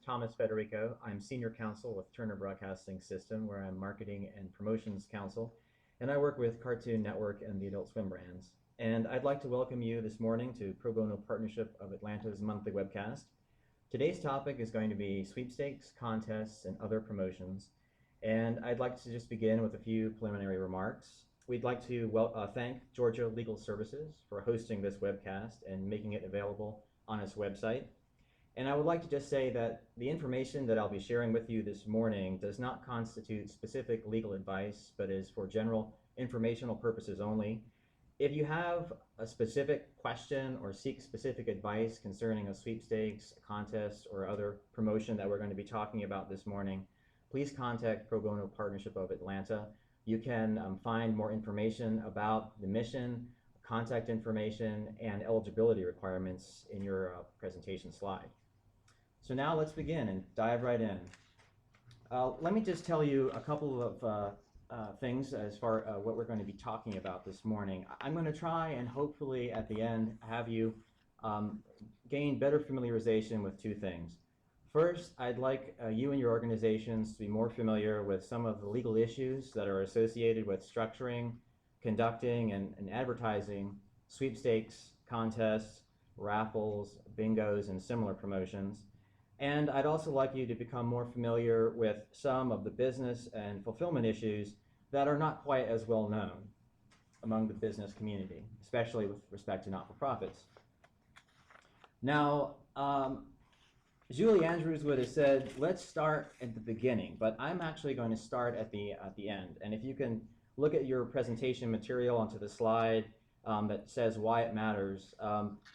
Thomas Federico. I'm Senior Counsel with Turner Broadcasting System, where I'm Marketing and Promotions Counsel, and I work with Cartoon Network and the Adult Swim brands. And I'd like to welcome you this morning to Pro Bono Partnership of Atlanta's monthly webcast. Today's topic is going to be sweepstakes, contests, and other promotions. And I'd like to just begin with a few preliminary remarks. We'd like to thank Georgia Legal Services for hosting this webcast and making it available on its website. And I would like to just say that the information that I'll be sharing with you this morning does not constitute specific legal advice, but is for general informational purposes only. If you have a specific question or seek specific advice concerning a sweepstakes, a contest, or other promotion that we're going to be talking about this morning, please contact Pro Bono Partnership of Atlanta. You can find more information about the mission, contact information, and eligibility requirements in your presentation slide. So now let's begin and dive right in. Let me just tell you a couple of things as far what we're going to be talking about this morning. I'm going to try and hopefully at the end have you gain better familiarization with two things. First, I'd like you and your organizations to be more familiar with some of the legal issues that are associated with structuring, conducting, and advertising sweepstakes, contests, raffles, bingos, and similar promotions. And I'd also like you to become more familiar with some of the business and fulfillment issues that are not quite as well known among the business community, especially with respect to not-for-profits. Now, Julie Andrews would have said, let's start at the beginning, but I'm actually going to start at the end. And if you can look at your presentation material onto the slide that says why it matters,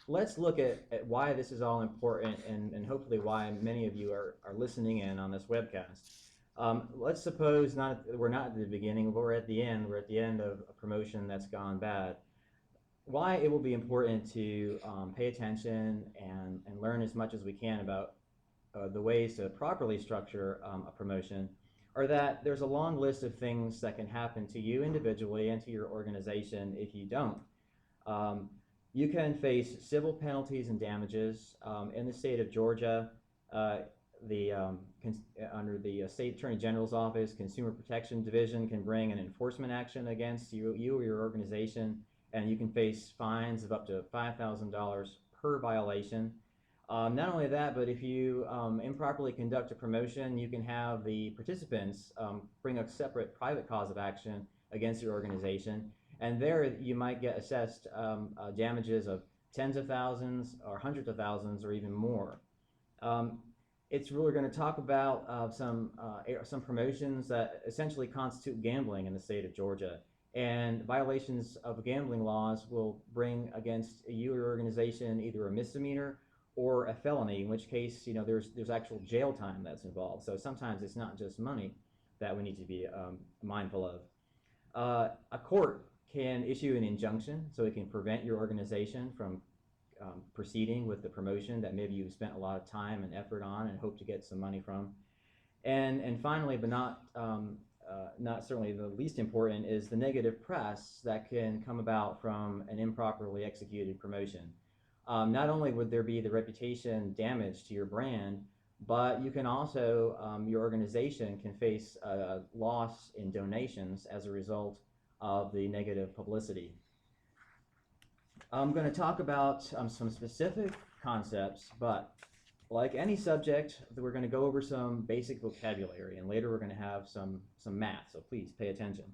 let's look at why this is all important and hopefully why many of you are listening in on this webcast. Let's suppose we're not at the beginning, but we're at the end. We're at the end of a promotion that's gone bad. Why it will be important to pay attention and learn as much as we can about the ways to properly structure a promotion are that there's a long list of things that can happen to you individually and to your organization if you don't. You can face civil penalties and damages. In the state of Georgia, under the State Attorney General's Office, Consumer Protection Division can bring an enforcement action against you or your organization, and you can face fines of up to $5,000 per violation. Not only that, but if you improperly conduct a promotion, you can have the participants bring a separate private cause of action against your organization. And there you might get assessed damages of tens of thousands or hundreds of thousands or even more. It's really going to talk about some promotions that essentially constitute gambling in the state of Georgia. And violations of gambling laws will bring against you or your organization either a misdemeanor or a felony, in which case, there's actual jail time that's involved. So sometimes it's not just money that we need to be mindful of. A court can issue an injunction, so it can prevent your organization from proceeding with the promotion that maybe you've spent a lot of time and effort on and hope to get some money from. And finally, but not certainly the least important, is the negative press that can come about from an improperly executed promotion. Not only would there be the reputation damage to your brand, but you can also, your organization can face a loss in donations as a result of the negative publicity. I'm going to talk about some specific concepts, but like any subject, we're going to go over some basic vocabulary, and later we're going to have some math, so please pay attention.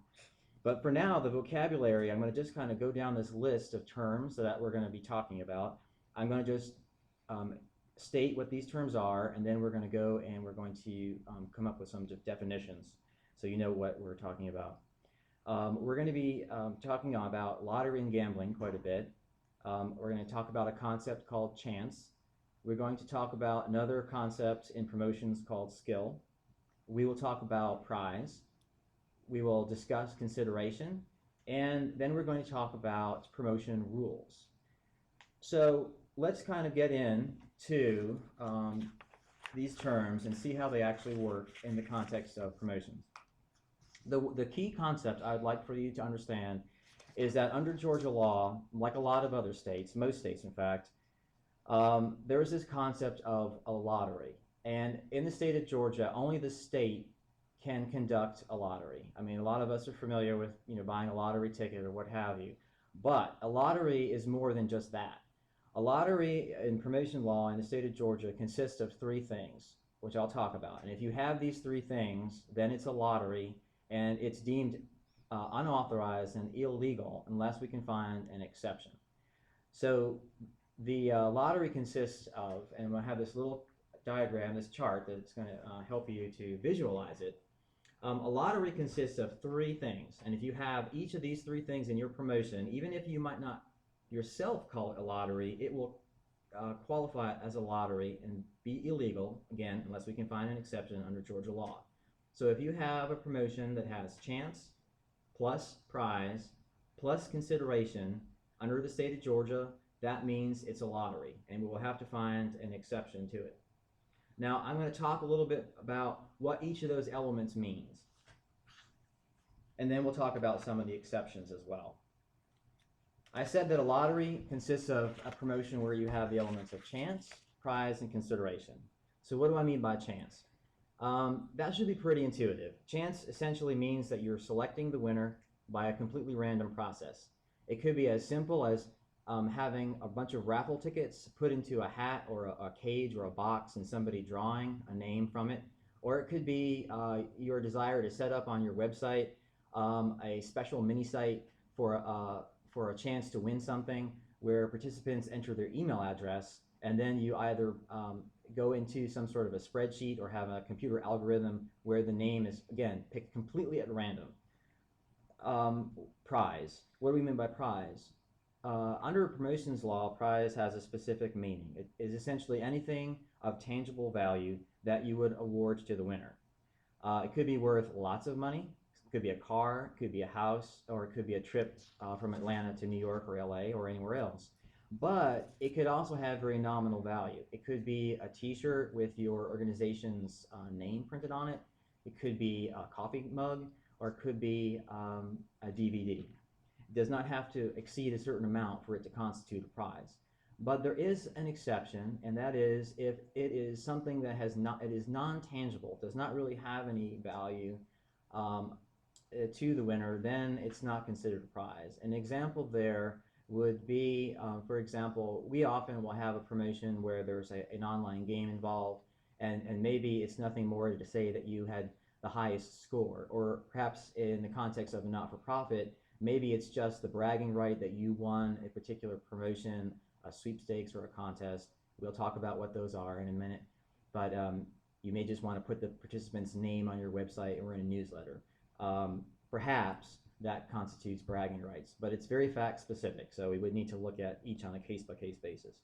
But for now, the vocabulary, I'm going to just kind of go down this list of terms that we're going to be talking about. I'm going to just state what these terms are, and then we're going to go and we're going to come up with some definitions so you know what we're talking about. We're going to be talking about lottery and gambling quite a bit. We're going to talk about a concept called chance. We're going to talk about another concept in promotions called skill. We will talk about prize. We will discuss consideration, and then we're going to talk about promotion rules. So let's kind of get into these terms and see how they actually work in the context of promotions. The key concept I'd like for you to understand is that under Georgia law, like a lot of other states, most states in fact, there is this concept of a lottery. And in the state of Georgia, only the state can conduct a lottery. I mean, a lot of us are familiar with, buying a lottery ticket or what have you. But a lottery is more than just that. A lottery in promotion law in the state of Georgia consists of three things, which I'll talk about. And if you have these three things, then it's a lottery, and it's deemed unauthorized and illegal unless we can find an exception. So the lottery consists of, and we'll have this little diagram, this chart that's going to help you to visualize it. A lottery consists of three things, and if you have each of these three things in your promotion, even if you might not yourself call it a lottery, it will qualify as a lottery and be illegal, again, unless we can find an exception under Georgia law. So if you have a promotion that has chance plus prize plus consideration under the state of Georgia, that means it's a lottery, and we will have to find an exception to it. Now, I'm going to talk a little bit about what each of those elements means, and then we'll talk about some of the exceptions as well. I said that a lottery consists of a promotion where you have the elements of chance, prize, and consideration. So what do I mean by chance? That should be pretty intuitive. Chance essentially means that you're selecting the winner by a completely random process. It could be as simple as having a bunch of raffle tickets put into a hat or a cage or a box and somebody drawing a name from it. Or it could be your desire to set up on your website a special mini site for a chance to win something, where participants enter their email address, and then you either go into some sort of a spreadsheet or have a computer algorithm where the name is, again, picked completely at random. Prize. What do we mean by prize? Under promotions law, prize has a specific meaning. It is essentially anything of tangible value that you would award to the winner. It could be worth lots of money. It could be a car, it could be a house, or it could be a trip from Atlanta to New York or LA or anywhere else. But it could also have very nominal value. It could be a t-shirt with your organization's name printed on it. It could be a coffee mug, or it could be a DVD. It does not have to exceed a certain amount for it to constitute a prize. But there is an exception, and that is if it is something that it is non-tangible, does not really have any value to the winner, then it's not considered a prize. An example there would be, for example, we often will have a promotion where there's an online game involved, and maybe it's nothing more to say that you had the highest score, or perhaps in the context of a not-for-profit, maybe it's just the bragging right that you won a particular promotion, a sweepstakes or a contest. We'll talk about what those are in a minute, but you may just want to put the participant's name on your website or in a newsletter. Perhaps that constitutes bragging rights, but it's very fact specific, so we would need to look at each on a case-by-case basis.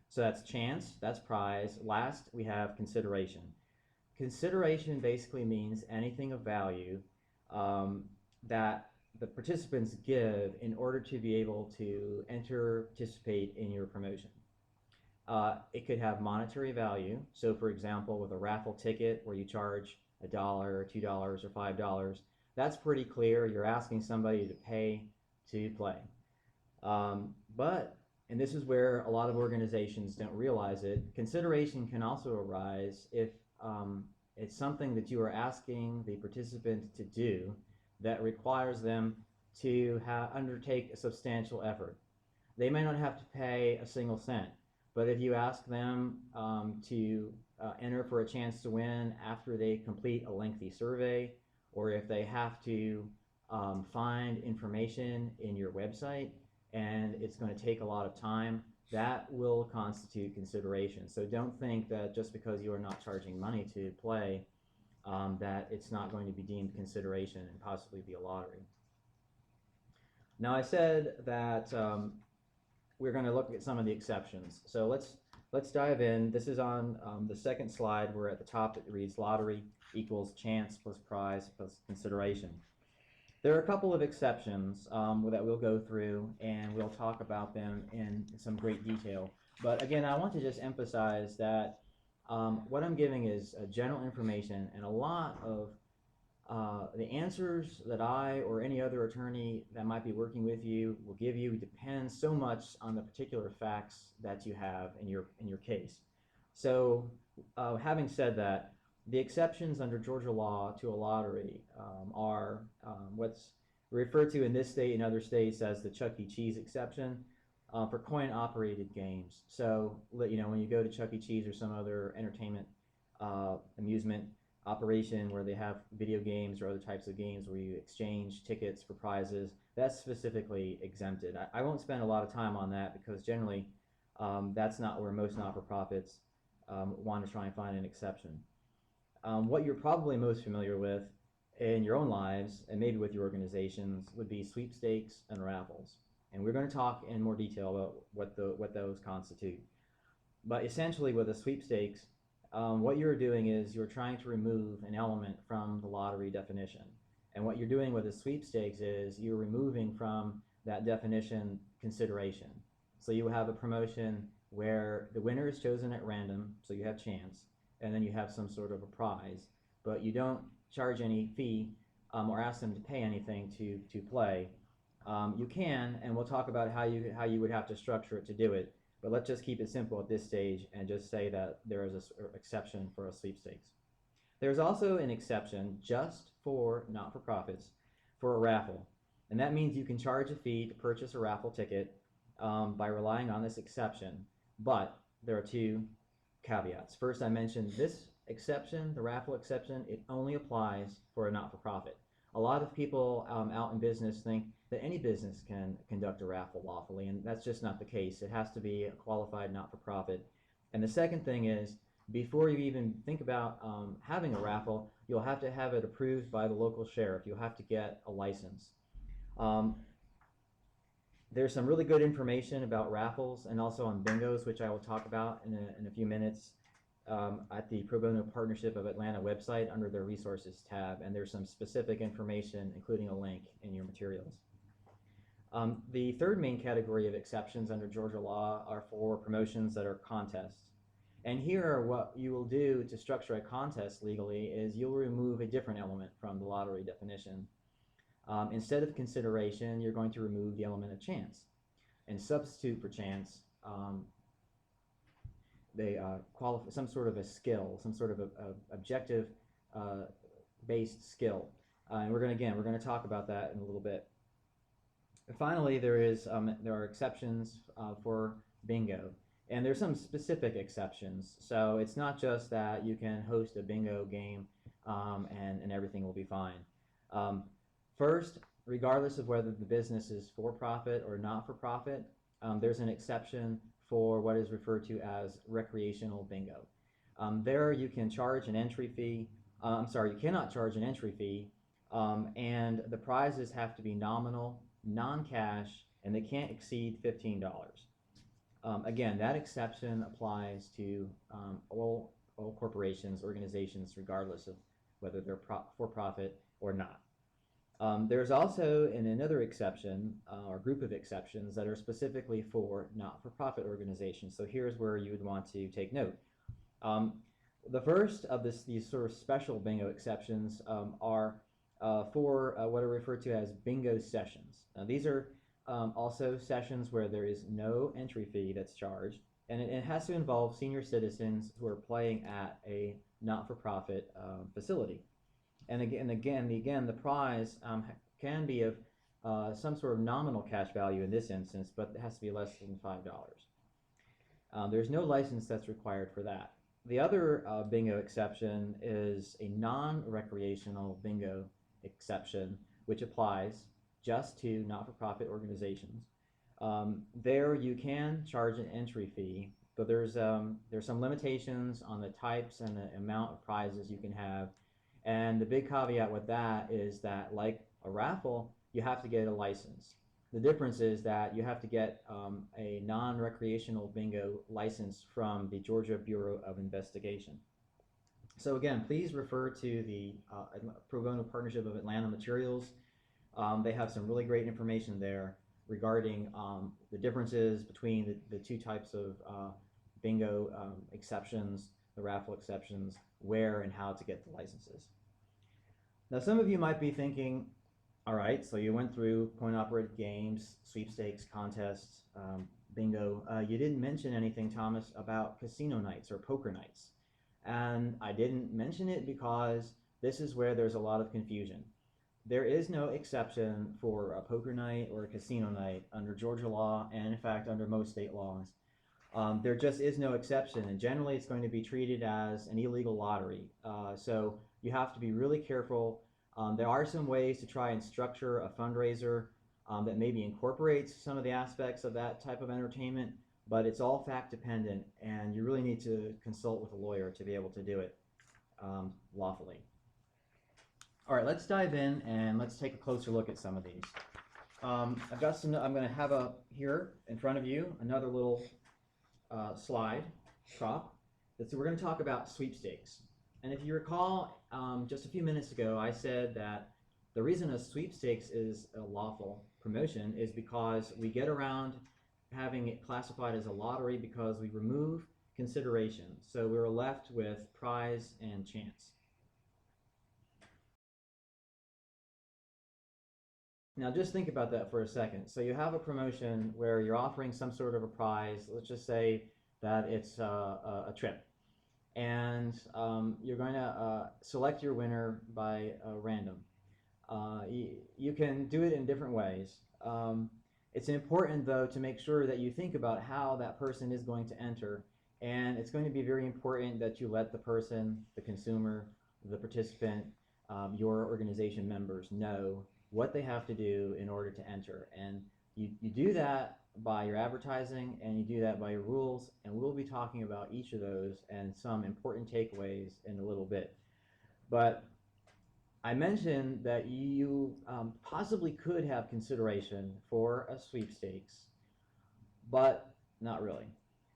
So that's chance, that's prize. Last, we have consideration. Consideration basically means anything of value that the participants give in order to be able to participate in your promotion. It could have monetary value. So for example, with a raffle ticket where you charge $1 or $2 or $5, that's pretty clear. You're asking somebody to pay to play. But, and this is where a lot of organizations don't realize it, consideration can also arise if it's something that you are asking the participant to do that requires them to undertake a substantial effort. They may not have to pay a single cent, but if you ask them to enter for a chance to win after they complete a lengthy survey, or if they have to find information in your website and it's going to take a lot of time, that will constitute consideration. So don't think that just because you are not charging money to play that it's not going to be deemed consideration and possibly be a lottery. Now I said that we're going to look at some of the exceptions. So let's dive in. This is on the second slide where at the top it reads lottery equals chance plus prize plus consideration. There are a couple of exceptions that we'll go through, and we'll talk about them in some great detail. But again, I want to just emphasize that what I'm giving is general information, and a lot of the answers that I or any other attorney that might be working with you will give you depends so much on the particular facts that you have in your case. So Having said that, the exceptions under Georgia law to a lottery are what's referred to in this state and other states as the Chuck E. Cheese exception for coin-operated games. So, when you go to Chuck E. Cheese or some other entertainment amusement operation where they have video games or other types of games where you exchange tickets for prizes, that's specifically exempted. I won't spend a lot of time on that because generally that's not where most not-for-profits want to try and find an exception. What you're probably most familiar with in your own lives and maybe with your organizations would be sweepstakes and raffles. And we're going to talk in more detail about what those constitute. But essentially with a sweepstakes, what you're doing is you're trying to remove an element from the lottery definition. And what you're doing with a sweepstakes is you're removing from that definition consideration. So you have a promotion where the winner is chosen at random, so you have chance, and then you have some sort of a prize, but you don't charge any fee or ask them to pay anything to play. You can, and we'll talk about how you would have to structure it to do it, but let's just keep it simple at this stage and just say that there is an exception for a sweepstakes. There's also an exception just for not-for-profits for a raffle, and that means you can charge a fee to purchase a raffle ticket by relying on this exception, but there are two caveats. First, I mentioned this exception, the raffle exception, it only applies for a not-for-profit. A lot of people out in business think that any business can conduct a raffle lawfully, and that's just not the case. It has to be a qualified not-for-profit. And the second thing is, before you even think about having a raffle, you'll have to have it approved by the local sheriff. You'll have to get a license. There's some really good information about raffles and also on bingos, which I will talk about in a few minutes at the Pro Bono Partnership of Atlanta website under their resources tab, and there's some specific information, including a link in your materials. The third main category of exceptions under Georgia law are for promotions that are contests. And here, what you will do to structure a contest legally is you'll remove a different element from the lottery definition. Instead of consideration, you're going to remove the element of chance and substitute for chance they qualify some sort of a skill, some sort of a objective based skill. And we're going to talk about that in a little bit. And finally, there are exceptions for bingo. And there's some specific exceptions. So it's not just that you can host a bingo game and everything will be fine. First, regardless of whether the business is for-profit or not-for-profit, there's an exception for what is referred to as recreational bingo. There you can charge an entry fee. You cannot charge an entry fee, and the prizes have to be nominal, non-cash, and they can't exceed $15. Again, that exception applies to all corporations, organizations, regardless of whether they're for-profit or not. There's also another exception, or group of exceptions, that are specifically for not-for-profit organizations. So here's where you would want to take note. The first of these sort of special bingo exceptions are for what are referred to as bingo sessions. Now, these are also sessions where there is no entry fee that's charged, and it has to involve senior citizens who are playing at a not-for-profit facility. And again, the prize can be of some sort of nominal cash value in this instance, but it has to be less than $5. There's no license that's required for that. The other bingo exception is a non-recreational bingo exception, which applies just to not-for-profit organizations. There you can charge an entry fee, but there's some limitations on the types and the amount of prizes you can have. And the big caveat with that is that, like a raffle, you have to get a license. The difference is that you have to get a non-recreational bingo license from the Georgia Bureau of Investigation. So again, please refer to the Pro Bono Partnership of Atlanta materials. They have some really great information there regarding the differences between the two types of bingo exceptions, the raffle exceptions, where and how to get the licenses. Now, some of you might be thinking, all right, so you went through coin-operated games, sweepstakes, contests, bingo. You didn't mention anything, Thomas, about casino nights or poker nights. And I didn't mention it because this is where there's a lot of confusion. There is no exception for a poker night or a casino night under Georgia law, and in fact under most state laws. There just is no exception, and generally it's going to be treated as an illegal lottery. So you have to be really careful. There are some ways to try and structure a fundraiser that maybe incorporates some of the aspects of that type of entertainment, but it's all fact dependent, and you really need to consult with a lawyer to be able to do it lawfully. All right, let's dive in and let's take a closer look at some of these. I've got some. I'm going to have here in front of you another little slide prop. So we're going to talk about sweepstakes. And if you recall, just a few minutes ago, I said that the reason a sweepstakes is a lawful promotion is because we get around having it classified as a lottery because we remove consideration. So we're left with prize and chance. Now just think about that for a second. So you have a promotion where you're offering some sort of a prize. Let's just say that it's a trip. And you're going to select your winner by random. You can do it in different ways. It's important, though, to make sure that you think about how that person is going to enter. And it's going to be very important that you let the person, the consumer, the participant, your organization members know what they have to do in order to enter. And you do that by your advertising, and you do that by your rules, and we'll be talking about each of those and some important takeaways in a little bit. But I mentioned that you possibly could have consideration for a sweepstakes, but not really.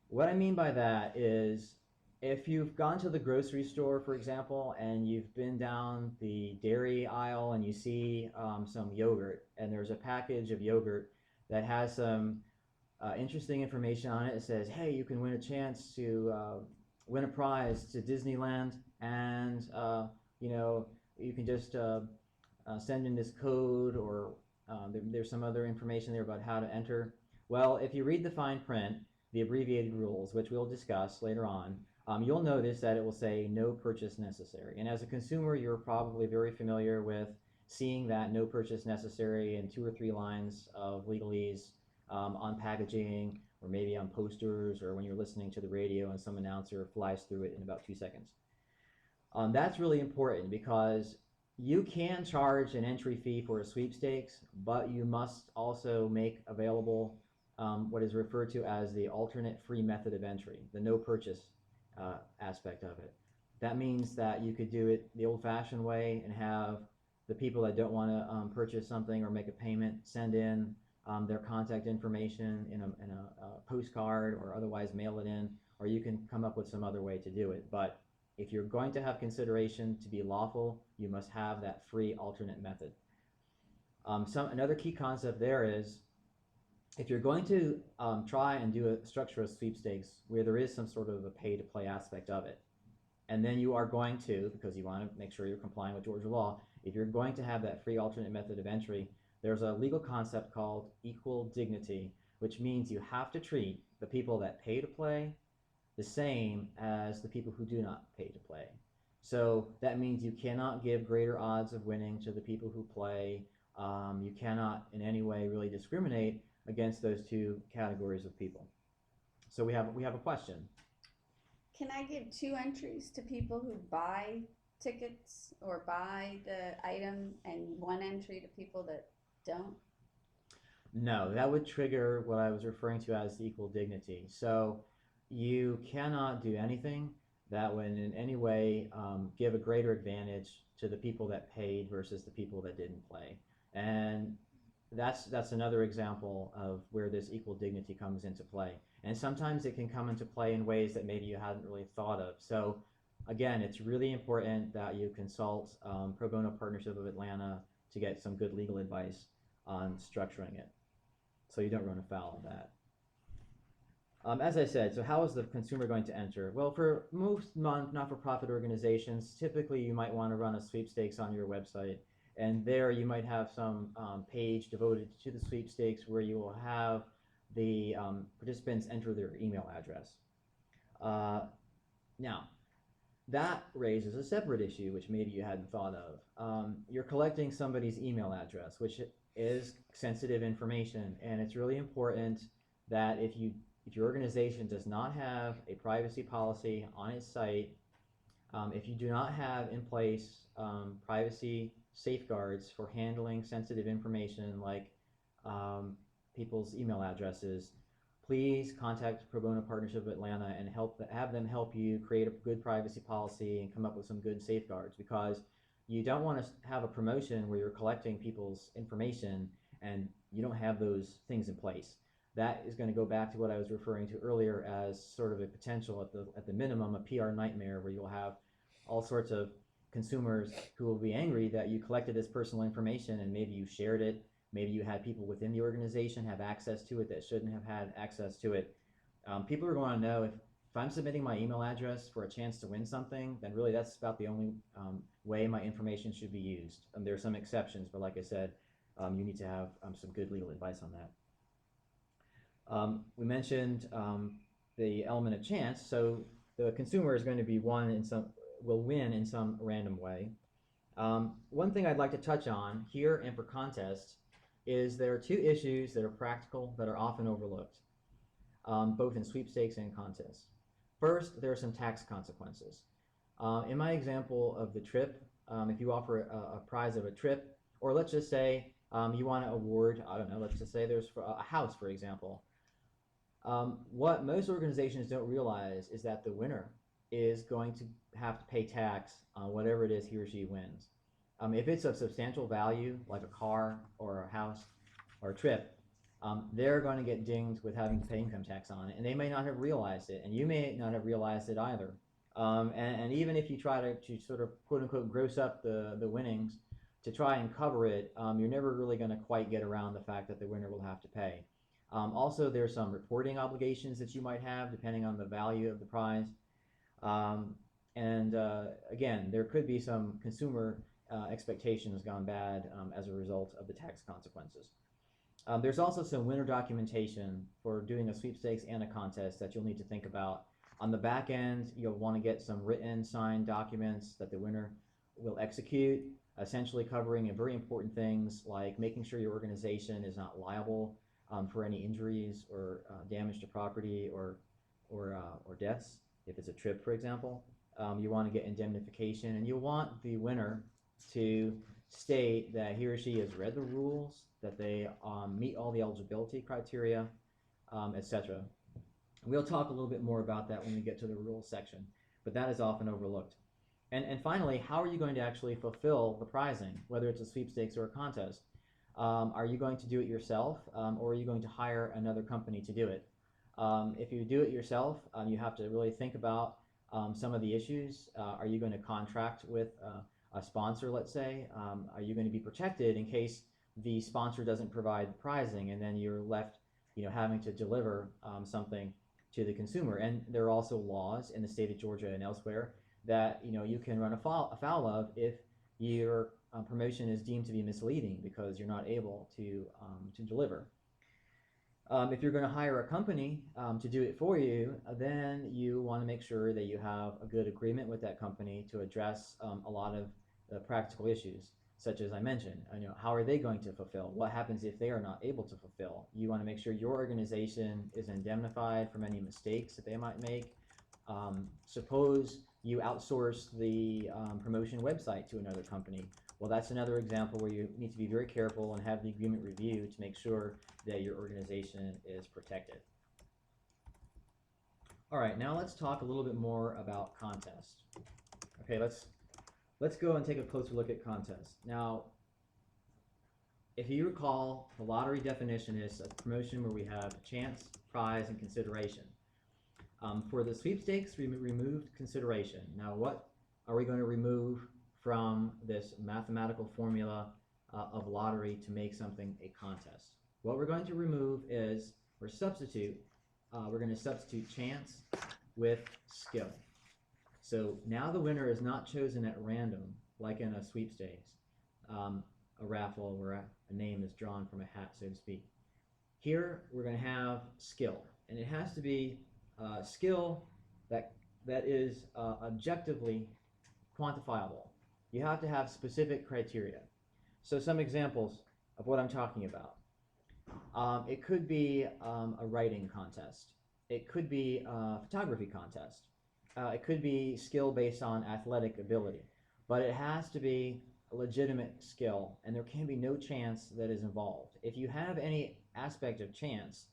What I mean by that is if you've gone to the grocery store, for example, and you've been down the dairy aisle and you see some yogurt, and there's a package of yogurt that has some interesting information on it. It says, hey, you can win a chance to win a prize to Disneyland, and you can just send in this code, or there's some other information there about how to enter. Well, if you read the fine print, the abbreviated rules, which we'll discuss later on, you'll notice that it will say no purchase necessary. And as a consumer, you're probably very familiar with seeing that no purchase necessary in 2 or 3 lines of legalese on packaging, or maybe on posters, or when you're listening to the radio and some announcer flies through it in about 2 seconds. That's really important because you can charge an entry fee for a sweepstakes, but you must also make available what is referred to as the alternate free method of entry, the no purchase aspect of it. That means that you could do it the old-fashioned way and have the people that don't want to purchase something or make a payment send in their contact information in a postcard or otherwise mail it in, or you can come up with some other way to do it. But if you're going to have consideration to be lawful, you must have that free alternate method. Another key concept there is if you're going to try and do a structure of sweepstakes where there is some sort of a pay-to-play aspect of it, and then you are going to, because you want to make sure you're complying with Georgia law, if you're going to have that free alternate method of entry, there's a legal concept called equal dignity, which means you have to treat the people that pay to play the same as the people who do not pay to play. So that means you cannot give greater odds of winning to the people who play. You cannot in any way really discriminate against those 2 categories of people. So we have a question. Can I give 2 entries to people who buy tickets or buy the item, and 1 entry to people that don't? No, that would trigger what I was referring to as the equal dignity. So you cannot do anything that would in any way give a greater advantage to the people that paid versus the people that didn't play. And that's another example of where this equal dignity comes into play. And sometimes it can come into play in ways that maybe you hadn't really thought of. So again, it's really important that you consult Pro Bono Partnership of Atlanta to get some good legal advice on structuring it, so you don't run afoul of that. As I said, so how is the consumer going to enter? Well, for most not-for-profit organizations, typically you might want to run a sweepstakes on your website, and there you might have some page devoted to the sweepstakes where you will have the participants enter their email address. Now, that raises a separate issue, which maybe you hadn't thought of. You're collecting somebody's email address, which is sensitive information, and it's really important that if your organization does not have a privacy policy on its site, if you do not have in place privacy safeguards for handling sensitive information like people's email addresses, please contact Pro Bono Partnership of Atlanta and have them help you create a good privacy policy and come up with some good safeguards, because you don't want to have a promotion where you're collecting people's information and you don't have those things in place. That is going to go back to what I was referring to earlier as sort of a potential, at the minimum, a PR nightmare, where you'll have all sorts of consumers who will be angry that you collected this personal information and maybe you shared it. Maybe you had people within the organization have access to it that shouldn't have had access to it. People are going to know if I'm submitting my email address for a chance to win something, then really that's about the only way my information should be used. There are some exceptions, but like I said, you need to have some good legal advice on that. We mentioned the element of chance, so the consumer is going to be will win in some random way. One thing I'd like to touch on here and for contests is there are two issues that are practical that are often overlooked, both in sweepstakes and contests. First, there are some tax consequences. In my example of the trip, if you offer a prize of a trip, or let's just say you want to award, I don't know, let's just say there's a house, for example. What most organizations don't realize is that the winner is going to have to pay tax on whatever it is he or she wins. If it's of substantial value, like a car or a house or a trip, they're going to get dinged with having to pay income tax on it, and they may not have realized it, and you may not have realized it either. And even if you try to sort of quote unquote gross up the winnings to try and cover it, you're never really going to quite get around the fact that the winner will have to pay. Also, there's some reporting obligations that you might have depending on the value of the prize. Again, there could be some consumer expectations gone bad as a result of the tax consequences. There's also some winner documentation for doing a sweepstakes and a contest that you'll need to think about. On the back end, you'll want to get some written, signed documents that the winner will execute, essentially covering very important things like making sure your organization is not liable for any injuries or damage to property or deaths. If it's a trip, for example, you want to get indemnification, and you want the winner to state that he or she has read the rules, that they meet all the eligibility criteria, etc. We'll talk a little bit more about that when we get to the rules section, but that is often overlooked. And finally, how are you going to actually fulfill the prizing, whether it's a sweepstakes or a contest? Are you going to do it yourself, or are you going to hire another company to do it? If you do it yourself, you have to really think about some of the issues. Are you going to contract with a sponsor, let's say? Are you going to be protected in case the sponsor doesn't provide prizing, and then you're left, having to deliver something to the consumer? And there are also laws in the state of Georgia and elsewhere that you can run afoul of if your promotion is deemed to be misleading because you're not able to deliver. If you're going to hire a company to do it for you, then you want to make sure that you have a good agreement with that company to address a lot of the practical issues, such as I mentioned. How are they going to fulfill? What happens if they are not able to fulfill? You want to make sure your organization is indemnified from any mistakes that they might make. Suppose you outsource the promotion website to another company. Well, that's another example where you need to be very careful and have the agreement reviewed to make sure that your organization is protected. All right, now let's talk a little bit more about contests. Okay, let's go and take a closer look at contests. Now, if you recall, the lottery definition is a promotion where we have chance, prize, and consideration. For the sweepstakes, we removed consideration. Now, what are we going to remove from this mathematical formula of lottery to make something a contest? What we're going to remove is, we're going to substitute chance with skill. So now the winner is not chosen at random, like in a sweepstakes, a raffle where a name is drawn from a hat, so to speak. Here we're going to have skill, and it has to be skill that that is objectively quantifiable. You have to have specific criteria. So some examples of what I'm talking about. It could be a writing contest. It could be a photography contest. It could be skill based on athletic ability. But it has to be a legitimate skill, and there can be no chance that is involved. If you have any aspect of chance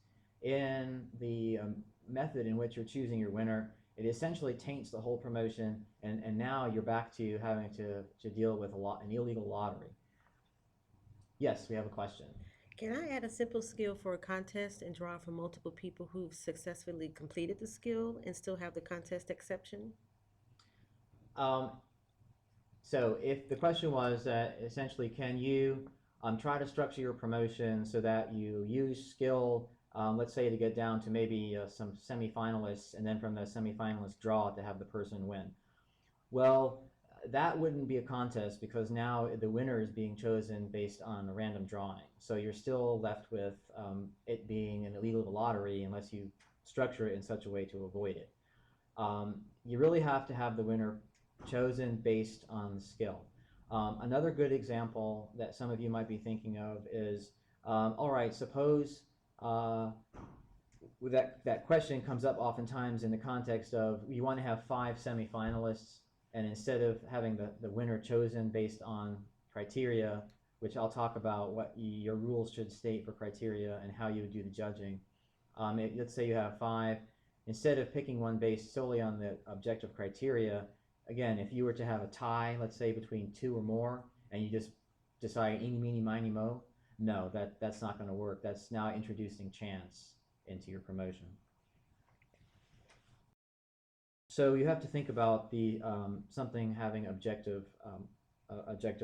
in the method in which you're choosing your winner, it essentially taints the whole promotion, and now you're back to having to deal with an illegal lottery. Yes, we have a question. Can I add a simple skill for a contest and draw from multiple people who've successfully completed the skill and still have the contest exception? Um, so if the question was that essentially, can you try to structure your promotion so that you use skill, let's say to get down to maybe some semifinalists, and then from the semifinalists draw to have the person win? Well, that wouldn't be a contest because now the winner is being chosen based on a random drawing. So you're still left with it being an illegal lottery unless you structure it in such a way to avoid it. You really have to have the winner chosen based on skill. Another good example that some of you might be thinking of is, all right, suppose that question comes up oftentimes in the context of you want to have 5 semifinalists, and instead of having the winner chosen based on criteria, which I'll talk about what your rules should state for criteria and how you would do the judging. Let's say you have 5. Instead of picking one based solely on the objective criteria, again, if you were to have a tie, let's say between 2 or more, and you just decide eeny, meeny, miny, mo, no, that's not going to work. That's now introducing chance into your promotion. So you have to think about the something having objective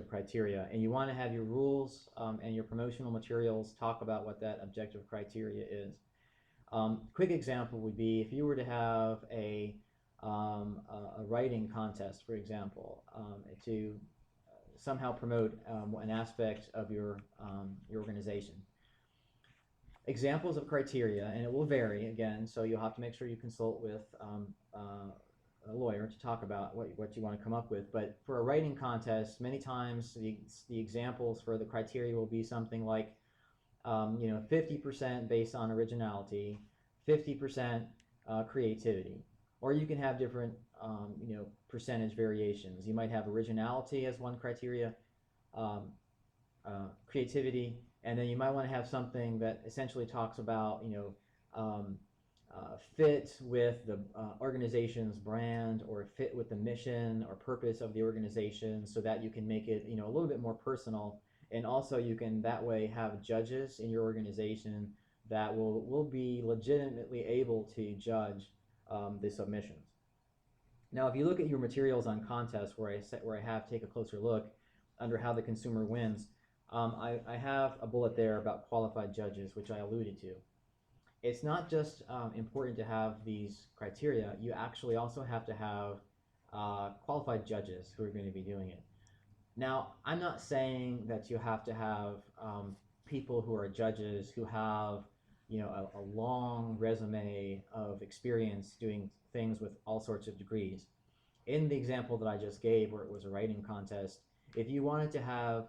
criteria, and you want to have your rules and your promotional materials talk about what that objective criteria is. Quick example would be if you were to have a writing contest, for example, to somehow promote an aspect of your organization. Examples of criteria, and it will vary again, so you'll have to make sure you consult with a lawyer to talk about what you want to come up with. But for a writing contest, many times the examples for the criteria will be something like 50% based on originality, 50% creativity, or you can have different percentage variations. You might have originality as one criteria, creativity, and then you might want to have something that essentially talks about fit with the organization's brand, or fit with the mission or purpose of the organization, so that you can make it a little bit more personal. And also you can that way have judges in your organization that will be legitimately able to judge the submissions. Now, if you look at your materials on contests, where I have take a closer look under how the consumer wins, I have a bullet there about qualified judges, which I alluded to. It's not just important to have these criteria, you actually also have to have qualified judges who are going to be doing it. Now, I'm not saying that you have to have people who are judges who have a long resume of experience doing things with all sorts of degrees. In the example that I just gave, where it was a writing contest, if you wanted to have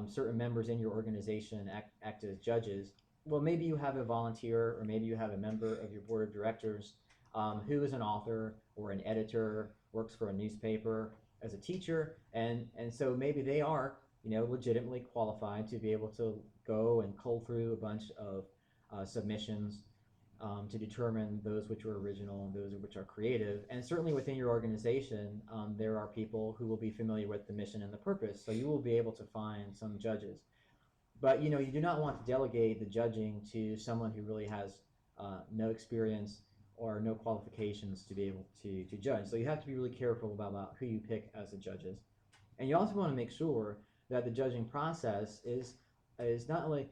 certain members in your organization act as judges, well, maybe you have a volunteer, or maybe you have a member of your board of directors who is an author or an editor, works for a newspaper, as a teacher, and so maybe they are legitimately qualified to be able to go and cull through a bunch of submissions to determine those which are original and those which are creative. And certainly within your organization, there are people who will be familiar with the mission and the purpose, so you will be able to find some judges. But you do not want to delegate the judging to someone who really has no experience or no qualifications to be able to judge. So you have to be really careful about who you pick as the judges. And you also want to make sure that the judging process is not only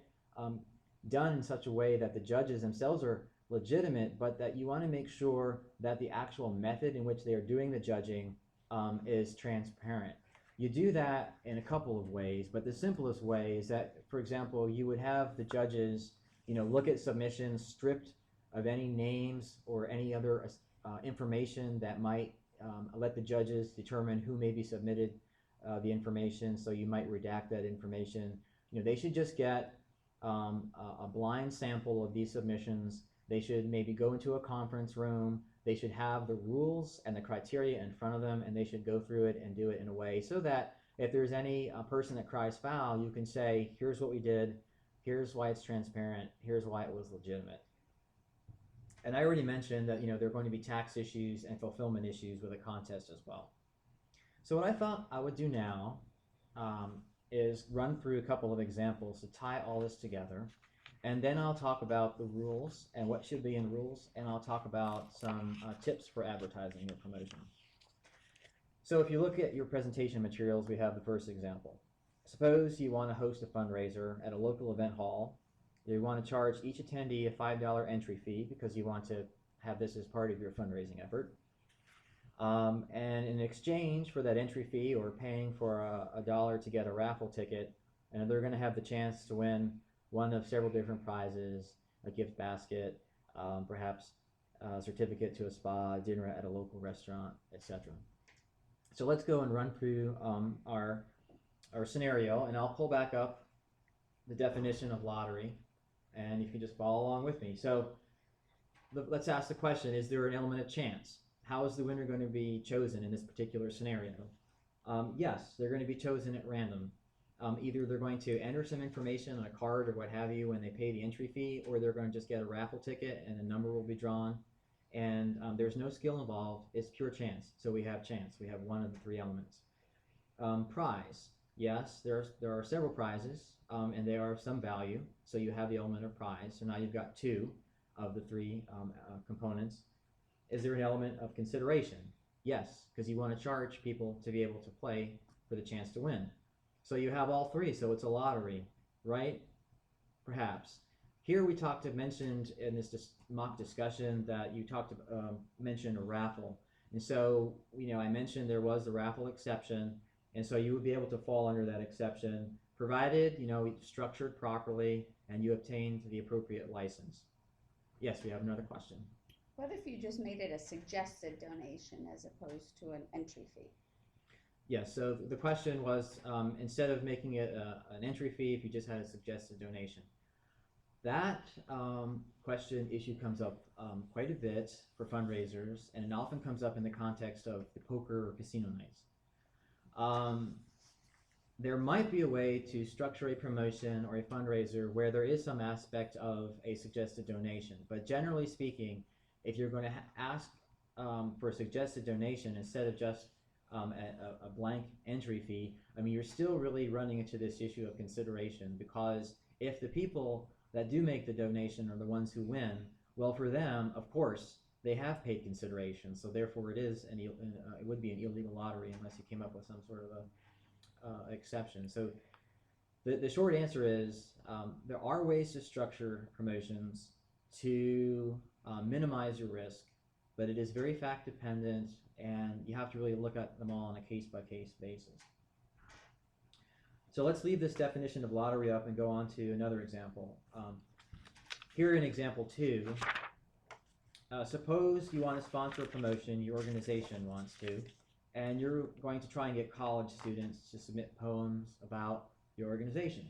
done in such a way that the judges themselves are legitimate, but that you want to make sure that the actual method in which they are doing the judging is transparent. You do that in a couple of ways, but the simplest way is that, for example, you would have the judges look at submissions stripped of any names or any other information that might let the judges determine who maybe submitted the information. So you might redact that information. They should just get a blind sample of these submissions. They should maybe go into a conference room. They should have the rules and the criteria in front of them, and they should go through it and do it in a way so that if there's any person that cries foul, you can say, here's what we did, here's why it's transparent, here's why it was legitimate. And I already mentioned that there are going to be tax issues and fulfillment issues with a contest as well. So what I thought I would do now is run through a couple of examples to tie all this together. And then I'll talk about the rules and what should be in rules, and I'll talk about some tips for advertising or promotion. So if you look at your presentation materials, we have the first example. Suppose you want to host a fundraiser at a local event hall. You want to charge each attendee a $5 entry fee because you want to have this as part of your fundraising effort. And in exchange for that entry fee or paying for a dollar to get a raffle ticket, and they're going to have the chance to win one of several different prizes, a gift basket, perhaps a certificate to a spa, dinner at a local restaurant, etc. So let's go and run through our scenario, and I'll pull back up the definition of lottery, and you can just follow along with me. So let's ask the question, is there an element of chance? How is the winner going to be chosen in this particular scenario? Yes, they're going to be chosen at random. Either they're going to enter some information on a card or what have you when they pay the entry fee, or they're going to just get a raffle ticket and a number will be drawn. And there's no skill involved. It's pure chance. So we have chance. We have one of the three elements. Prize. Yes, there are several prizes, and they are of some value. So you have the element of prize. So now you've got two of the three components. Is there an element of consideration? Yes, because you want to charge people to be able to play for the chance to win. So you have all three, so it's a lottery, right? Perhaps. Here we mentioned in this mock discussion that you mentioned a raffle. And so, I mentioned there was the raffle exception, and so you would be able to fall under that exception, provided, structured properly and you obtained the appropriate license. Yes, we have another question. What if you just made it a suggested donation as opposed to an entry fee? Yes, so the question was, instead of making it an entry fee, if you just had a suggested donation. That issue comes up quite a bit for fundraisers, and it often comes up in the context of the poker or casino nights. There might be a way to structure a promotion or a fundraiser where there is some aspect of a suggested donation, but generally speaking, if you're going to ask for a suggested donation instead of just a blank entry fee, you're still really running into this issue of consideration, because if the people that do make the donation are the ones who win, well, for them, of course, they have paid consideration, so therefore it would be an illegal lottery unless you came up with some sort of exception. So the short answer is there are ways to structure promotions to minimize your risk, but it is very fact dependent, and you have to really look at them all on a case-by-case basis. So let's leave this definition of lottery up and go on to another example. Here in example 2, suppose you want to sponsor a promotion, your organization wants to, and you're going to try and get college students to submit poems about your organization.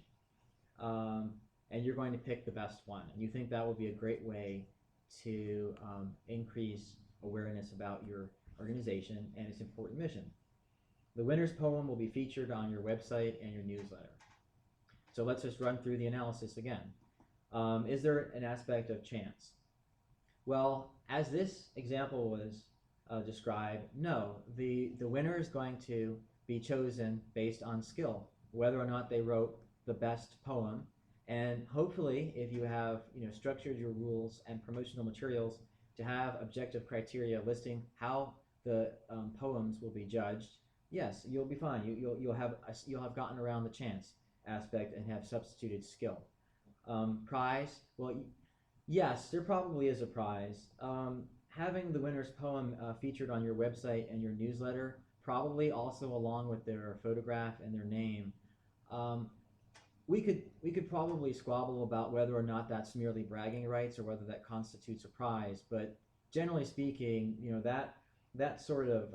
And you're going to pick the best one, and you think that will be a great way to increase awareness about your organization and its important mission. The winner's poem will be featured on your website and your newsletter. So let's just run through the analysis again. Is there an aspect of chance? Well, as this example was described, no. The winner is going to be chosen based on skill, whether or not they wrote the best poem. And hopefully, if you have structured your rules and promotional materials to have objective criteria listing how the poems will be judged, yes, you'll be fine. You'll have gotten around the chance aspect and have substituted skill. Prize, well, yes, there probably is a prize. Having the winner's poem featured on your website and your newsletter, probably also along with their photograph and their name. We could probably squabble about whether or not that's merely bragging rights or whether that constitutes a prize, but generally speaking, that sort of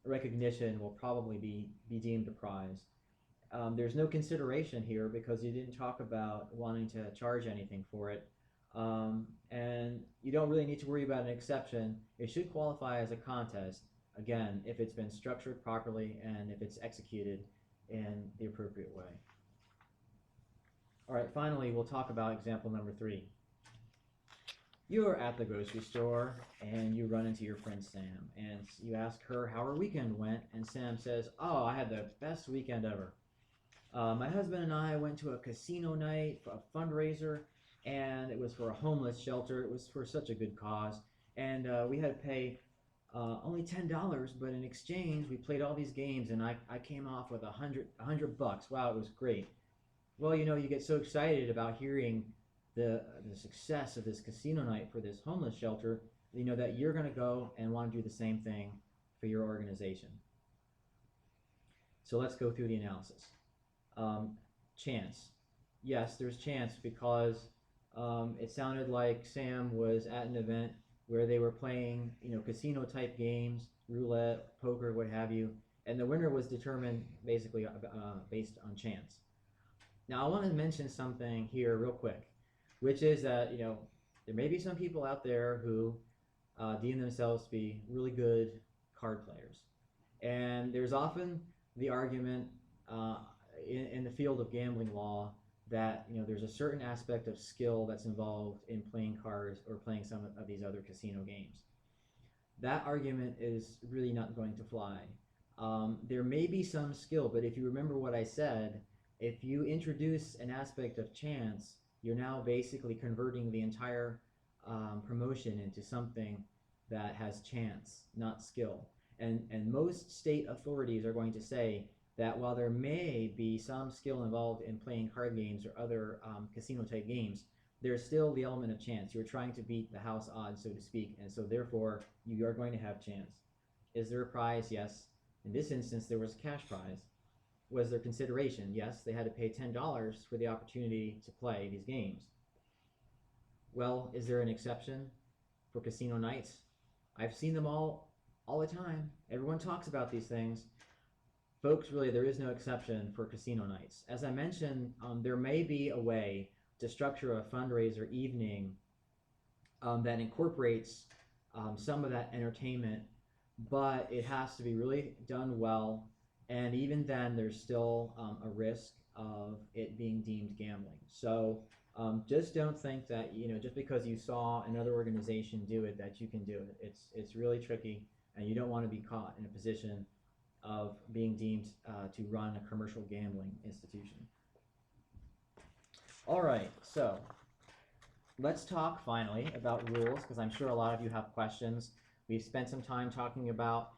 recognition will probably be deemed a prize. There's no consideration here because you didn't talk about wanting to charge anything for it. And you don't really need to worry about an exception. It should qualify as a contest, again, if it's been structured properly and if it's executed in the appropriate way. All right, finally, we'll talk about example number 3. You're at the grocery store and you run into your friend Sam and you ask her how her weekend went, and Sam says, "Oh, I had the best weekend ever. My husband and I went to a casino night for a fundraiser, and it was for a homeless shelter. It was for such a good cause, and we had to pay only $10, but in exchange, we played all these games, and I came off with $100. Wow, it was great." Well, you get so excited about hearing the success of this casino night for this homeless shelter, that you're going to go and want to do the same thing for your organization. So let's go through the analysis. Chance. Yes, there's chance because it sounded like Sam was at an event where they were playing, casino type games, roulette, poker, what have you, and the winner was determined basically based on chance. Now I want to mention something here real quick, which is that there may be some people out there who deem themselves to be really good card players, and there's often the argument in the field of gambling law that there's a certain aspect of skill that's involved in playing cards or playing some of these other casino games. That argument is really not going to fly. There may be some skill, but if you remember what I said, if you introduce an aspect of chance, you're now basically converting the entire promotion into something that has chance, not skill. And most state authorities are going to say that while there may be some skill involved in playing card games or other casino type games, there's still the element of chance. You're trying to beat the house odds, so to speak, and so therefore you are going to have chance. Is there a prize? Yes. In this instance, there was a cash prize. Was there consideration? Yes, they had to pay $10 for the opportunity to play these games. Well, is there an exception for casino nights? I've seen them all the time. Everyone talks about these things. Folks, really, there is no exception for casino nights. As I mentioned, there may be a way to structure a fundraiser evening that incorporates some of that entertainment, but it has to be really done well. And even then, there's still a risk of it being deemed gambling. So just don't think that, just because you saw another organization do it, that you can do it. It's really tricky, and you don't want to be caught in a position of being deemed to run a commercial gambling institution. All right, so let's talk finally about rules, because I'm sure a lot of you have questions. We've spent some time talking about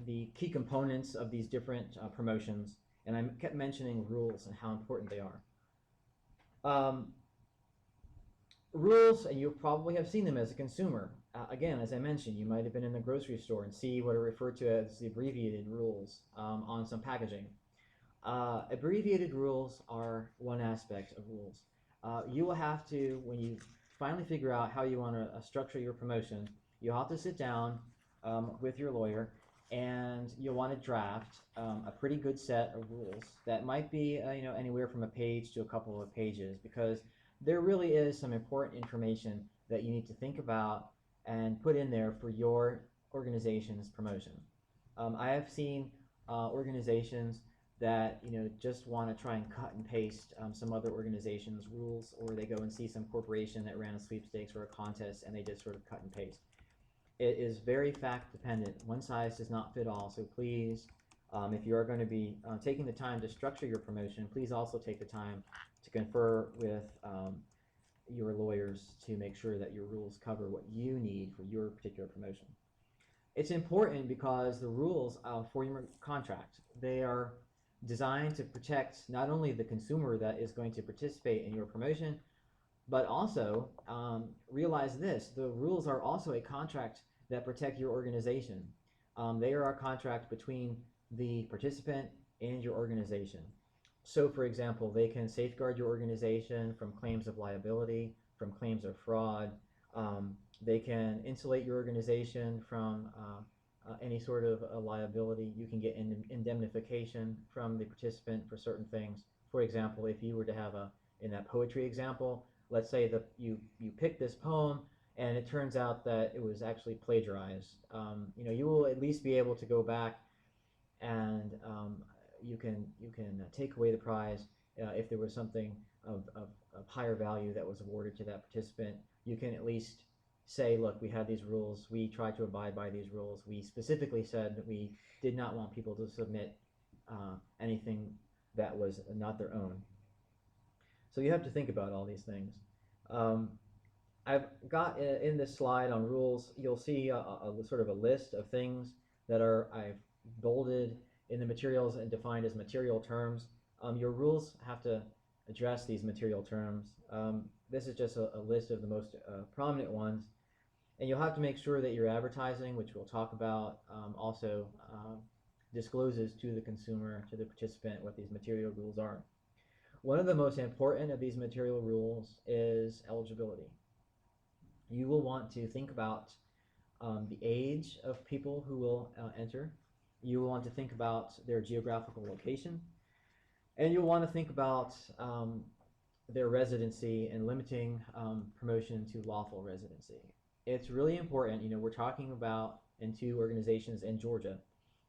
the key components of these different promotions, and I kept mentioning rules and how important they are. Rules, and you probably have seen them as a consumer. Again, as I mentioned, you might have been in the grocery store and see what are referred to as the abbreviated rules on some packaging. Abbreviated rules are one aspect of rules. You will have to, when you finally figure out how you want to structure your promotion, you'll have to sit down with your lawyer, and you'll want to draft a pretty good set of rules that might be anywhere from a page to a couple of pages, because there really is some important information that you need to think about and put in there for your organization's promotion. I have seen organizations that just want to try and cut and paste some other organization's rules, or they go and see some corporation that ran a sweepstakes or a contest and they just sort of cut and paste. It is very fact dependent. One size does not fit all, so please, if you are going to be taking the time to structure your promotion, please also take the time to confer with your lawyers to make sure that your rules cover what you need for your particular promotion. It's important because the rules for your contract, they are designed to protect not only the consumer that is going to participate in your promotion, but also realize this: the rules are also a contract that protect your organization. They are a contract between the participant and your organization. So, for example, they can safeguard your organization from claims of liability, from claims of fraud, They can insulate your organization from any sort of liability. You can get indemnification from the participant for certain things. For example, if you were to have in that poetry example, let's say that you picked this poem and it turns out that it was actually plagiarized. You will at least be able to go back and you can take away the prize if there was something of higher value that was awarded to that participant. You can at least say, look, we had these rules, we tried to abide by these rules, we specifically said that we did not want people to submit anything that was not their own. So you have to think about all these things. I've got in this slide on rules, you'll see a sort of a list of things that I've bolded in the materials and defined as material terms. Your rules have to address these material terms. This is just a list of the most prominent ones. And you'll have to make sure that your advertising, which we'll talk about, also discloses to the consumer, to the participant, what these material rules are. One of the most important of these material rules is eligibility. You will want to think about the age of people who will enter. You will want to think about their geographical location. And you'll want to think about their residency and limiting promotion to lawful residency. It's really important, we're talking about in 2 organizations in Georgia.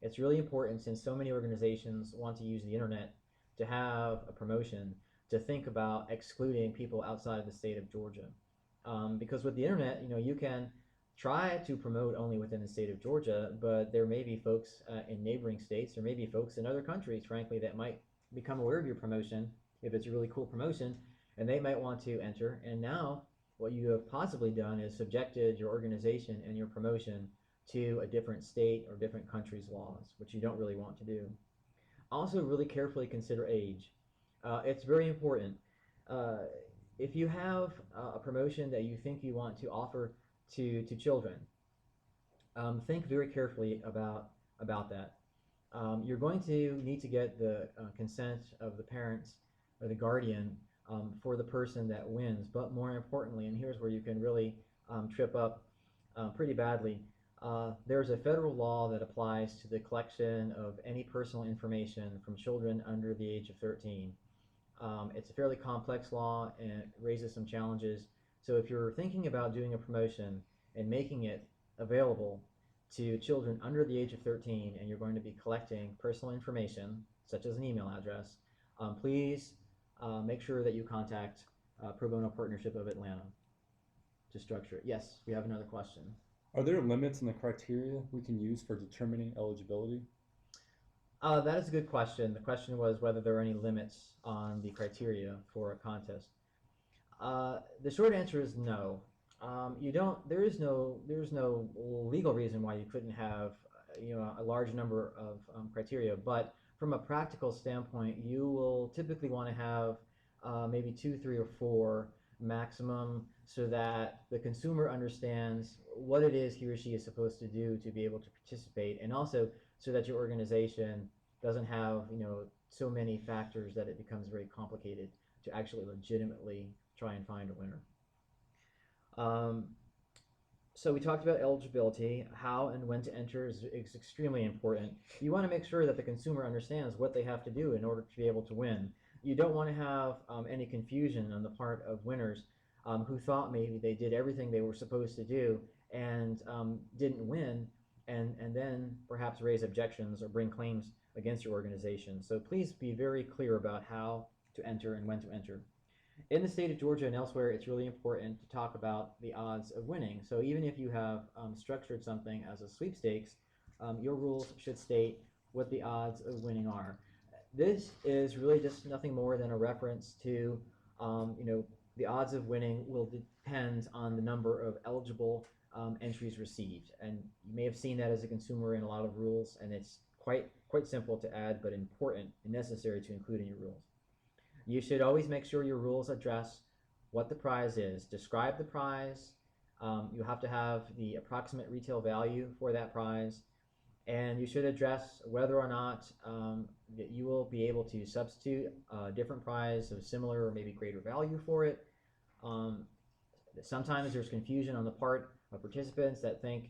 It's really important, since so many organizations want to use the internet to have a promotion, to think about excluding people outside of the state of Georgia. Because with the internet, you can try to promote only within the state of Georgia, but there may be folks in neighboring states, there may be folks in other countries, frankly, that might become aware of your promotion if it's a really cool promotion, and they might want to enter. And now what you have possibly done is subjected your organization and your promotion to a different state or different country's laws, which you don't really want to do. Also, really carefully consider age. It's very important. If you have a promotion that you think you want to offer to children, think very carefully about that. You're going to need to get the consent of the parents or the guardian for the person that wins. But more importantly, and here's where you can really trip up pretty badly, there's a federal law that applies to the collection of any personal information from children under the age of 13. It's a fairly complex law and it raises some challenges. So if you're thinking about doing a promotion and making it available to children under the age of 13 and you're going to be collecting personal information, such as an email address, please make sure that you contact Pro Bono Partnership of Atlanta to structure it. Yes, we have another question. Are there limits in the criteria we can use for determining eligibility? That is a good question. The question was whether there are any limits on the criteria for a contest. The short answer is no. There is no legal reason why you couldn't have a large number of criteria, but from a practical standpoint, you will typically want to have maybe 2, 3, or 4 maximum, so that the consumer understands what it is he or she is supposed to do to be able to participate, and also so that your organization doesn't have so many factors that it becomes very complicated to actually legitimately try and find a winner. So we talked about eligibility. How and when to enter is extremely important. You want to make sure that the consumer understands what they have to do in order to be able to win. You don't want to have any confusion on the part of winners who thought maybe they did everything they were supposed to do and didn't win, and then perhaps raise objections or bring claims against your organization. So please be very clear about how to enter and when to enter. In the state of Georgia and elsewhere, it's really important to talk about the odds of winning. So even if you have structured something as a sweepstakes, your rules should state what the odds of winning are. This is really just nothing more than a reference to, the odds of winning will depend on the number of eligible entries received. And you may have seen that as a consumer in a lot of rules, and it's quite simple to add, but important and necessary to include in your rules. You should always make sure your rules address what the prize is. Describe the prize. You have to have the approximate retail value for that prize. And you should address whether or not that you will be able to substitute a different prize of similar or maybe greater value for it. Sometimes there's confusion on the part participants that think,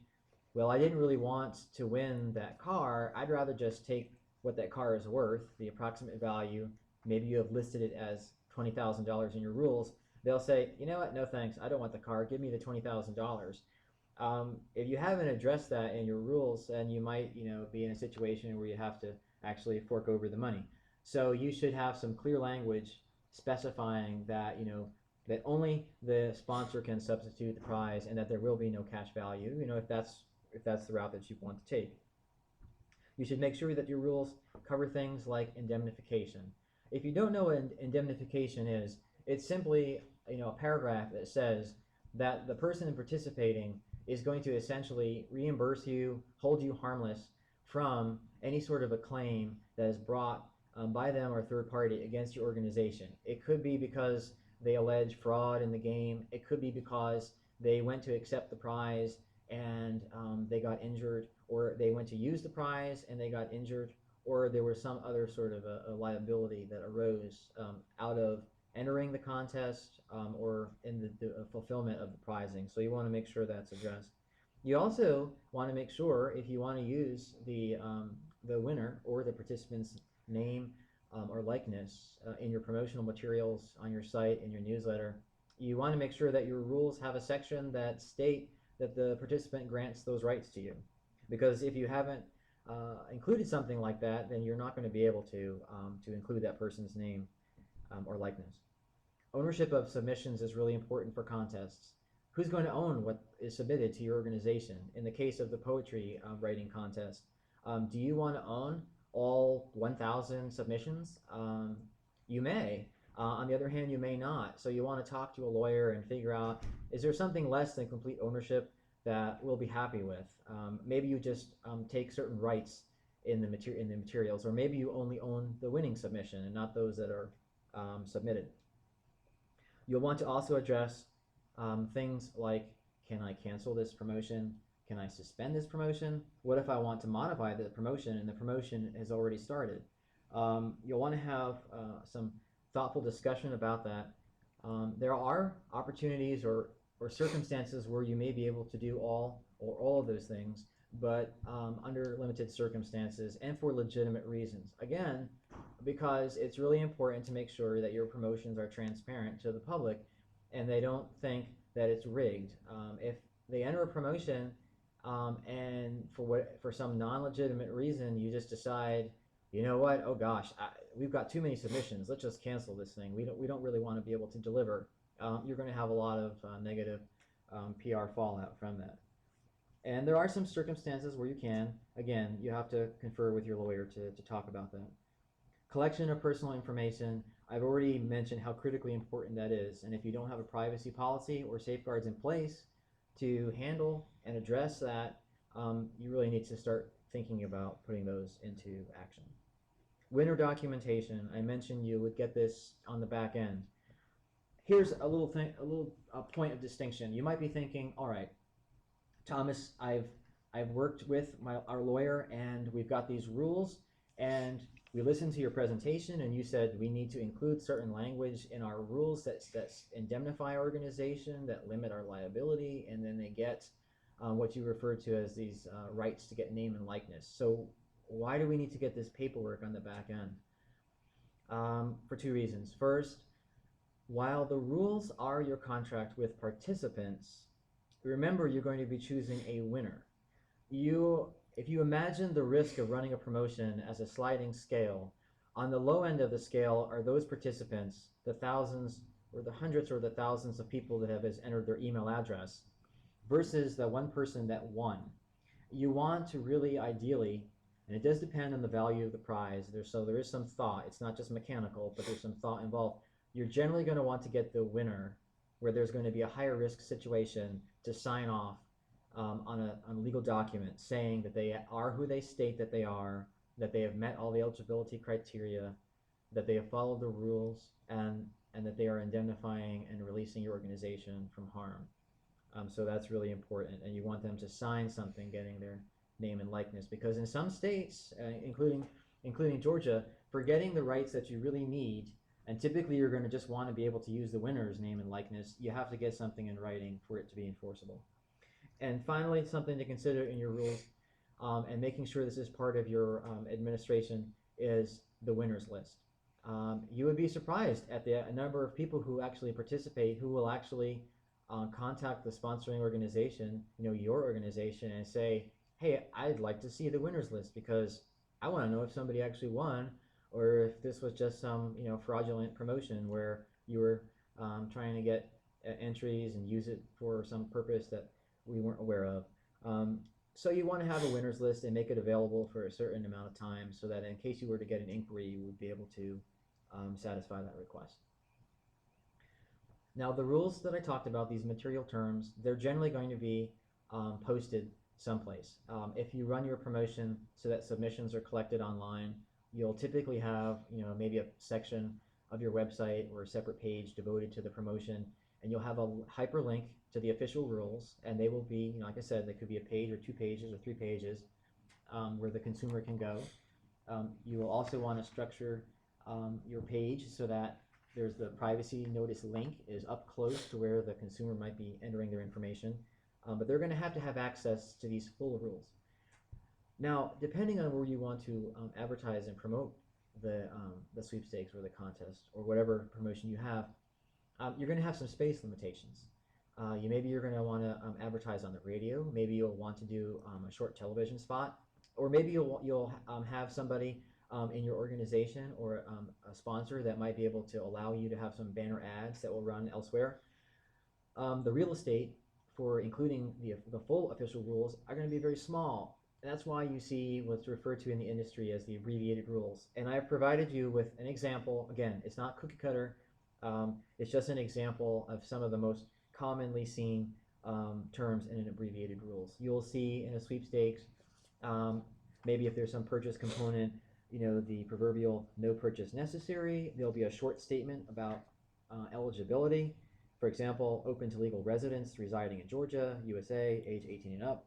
well, I didn't really want to win that car. I'd rather just take what that car is worth, the approximate value. Maybe you have listed it as $20,000 in your rules. They'll say, you know what, no thanks, I don't want the car, give me the $20,000. If you haven't addressed that in your rules, then you might, be in a situation where you have to actually fork over the money. So you should have some clear language specifying that, that only the sponsor can substitute the prize and that there will be no cash value, if that's the route that you want to take. You should make sure that your rules cover things like indemnification. If you don't know what indemnification is, it's simply, a paragraph that says that the person participating is going to essentially reimburse you, hold you harmless from any sort of a claim that is brought by them or a third party against your organization. It could be because they allege fraud in the game. It could be because they went to accept the prize and they got injured, or they went to use the prize and they got injured, or there was some other sort of a liability that arose out of entering the contest or in the fulfillment of the prizing. So you want to make sure that's addressed. You also want to make sure, if you want to use the winner or the participant's name or likeness in your promotional materials on your site, in your newsletter, you want to make sure that your rules have a section that state that the participant grants those rights to you. Because if you haven't included something like that, then you're not going to be able to include that person's name or likeness. Ownership of submissions is really important for contests. Who's going to own what is submitted to your organization? In the case of the poetry writing contest, do you want to own all 1,000 submissions? You may. On the other hand, you may not. So you want to talk to a lawyer and figure out, is there something less than complete ownership that we'll be happy with? Maybe you just take certain rights in the materials, or maybe you only own the winning submission and not those that are submitted. You'll want to also address things like, can I cancel this promotion? Can I suspend this promotion? What if I want to modify the promotion and the promotion has already started? You'll want to have some thoughtful discussion about that. There are opportunities or circumstances where you may be able to do all of those things, but under limited circumstances and for legitimate reasons. Again, because it's really important to make sure that your promotions are transparent to the public and they don't think that it's rigged. If they enter a promotion and for some non-legitimate reason you just decide, you know what, oh gosh, we've got too many submissions, let's just cancel this thing, we don't really want to be able to deliver, you're going to have a lot of negative PR fallout from that. And there are some circumstances where you can. Again, you have to confer with your lawyer to talk about that. Collection of personal information, I've already mentioned how critically important that is. And if you don't have a privacy policy or safeguards in place to handle and address that, you really need to start thinking about putting those into action. Winner documentation, I mentioned you would get this on the back end. Here's a little point of distinction. You might be thinking, all right, Thomas, I've worked with our lawyer and we've got these rules, and we listened to your presentation and you said we need to include certain language in our rules that indemnify our organization, that limit our liability, and then they get what you refer to as these rights to get name and likeness. So why do we need to get this paperwork on the back end? For two reasons. First, while the rules are your contract with participants, remember you're going to be choosing a winner. If you imagine the risk of running a promotion as a sliding scale, on the low end of the scale are those participants, the thousands or the hundreds or the thousands of people that have entered their email address, versus the one person that won. You want to really ideally, and it does depend on the value of the prize, so there is some thought, it's not just mechanical, but there's some thought involved. You're generally going to want to get the winner where there's going to be a higher risk situation to sign off on a legal document saying that they are who they state that they are, that they have met all the eligibility criteria, that they have followed the rules, and that they are indemnifying and releasing your organization from harm. So that's really important, and you want them to sign something getting their name and likeness, because in some states, including Georgia, for getting the rights that you really need, and typically you're going to just want to be able to use the winner's name and likeness, you have to get something in writing for it to be enforceable. And finally, something to consider in your rules, and making sure this is part of your administration, is the winners list. You would be surprised at the number of people who actually participate, who will actually contact the sponsoring organization, your organization, and say, hey, I'd like to see the winners list because I want to know if somebody actually won, or if this was just some fraudulent promotion where you were trying to get entries and use it for some purpose that we weren't aware of. So you want to have a winners list and make it available for a certain amount of time so that in case you were to get an inquiry, you would be able to satisfy that request. Now, the rules that I talked about, these material terms, they're generally going to be posted someplace. If you run your promotion so that submissions are collected online, you'll typically have maybe a section of your website or a separate page devoted to the promotion, and you'll have a hyperlink to the official rules, and they will be, like I said, they could be a page or 2 pages or 3 pages where the consumer can go. You will also want to structure your page so that there's the privacy notice link is up close to where the consumer might be entering their information, but they're going to have access to these full rules. Now, depending on where you want to advertise and promote the sweepstakes or the contest or whatever promotion you have, you're going to have some space limitations. Maybe you're going to want to advertise on the radio. Maybe you'll want to do a short television spot, or maybe you'll have somebody in your organization or a sponsor that might be able to allow you to have some banner ads that will run elsewhere. The real estate for including the full official rules are going to be very small. And that's why you see what's referred to in the industry as the abbreviated rules. And I've provided you with an example. Again, it's not cookie cutter. It's just an example of some of the most commonly seen terms in an abbreviated rules. You'll see in a sweepstakes, maybe if there's some purchase component, the proverbial no purchase necessary. There'll be a short statement about eligibility. For example, open to legal residents residing in Georgia, USA, age 18 and up.